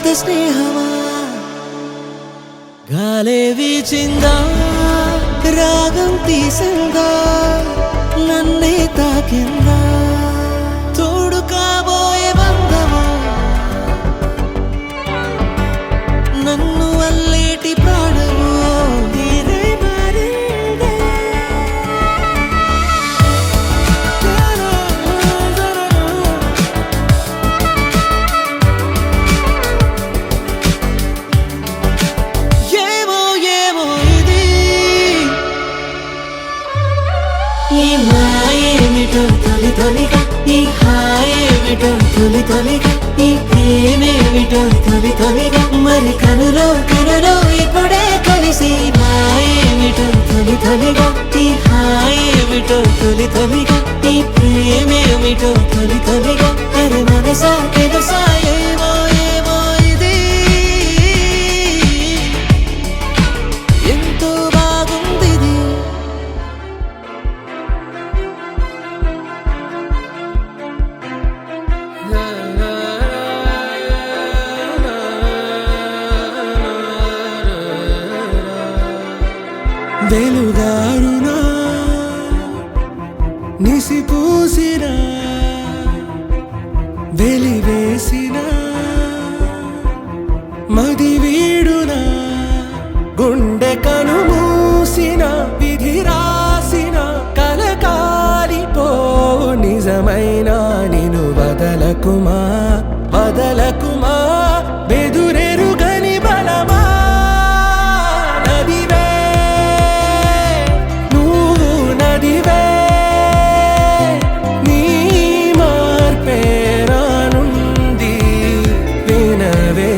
ఇంత స్నేహమా గాలే వీచిందా రాగం తీసిందా నన్నే తాకిందా తోడు కాబోయే బంధమా నన్ను అల్లేటి ప్రాణము నీదే మారిందే ఏమో ఏమో ఇది ఈ మాయేమిటో తొలి తొలిగా ఈ హాయేమిటో తొలి తొలిగా ఈ ప్రేమేమిటో తొలి తొలిగా మరి కనులో ఇప్పుడే కలిసి మాయేమిటో తొలి తొలిగా ఈ హాయేమిటో తొలి తొలిగా ఈ ప్రేమేమిటో తొలి తొలిగా అరే మనసా తెలుసా ఏమో ఏమో ఇది ఎంతో బాగుంది ఇది వెలుగారునా నిసిపూసిన వెలివేసిన మది వీడునా గుండె కనుమూసిన విధి రాసిన కలకాలిపో నిజమైన నిను వదలకుమా వదలకుమా బెదురెరుగని బలమా నదివే నువ్వు నదివే నీ మార్పే రానుంది వినవే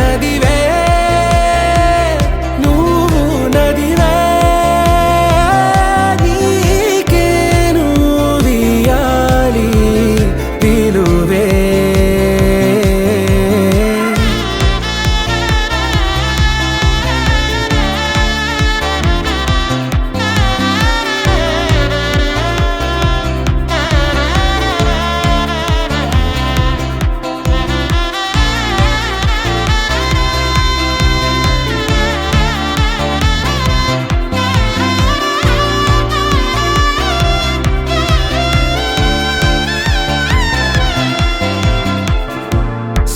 నదివే నువ్వు నదివే నీకేను వియాలి పిలువే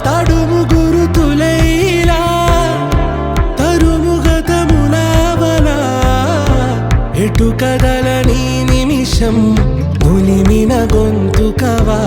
తడుము గురుతులైలా తరుము గతములావలా ఎటు కదలని నిమిషం నులిమిన గొంతుకవా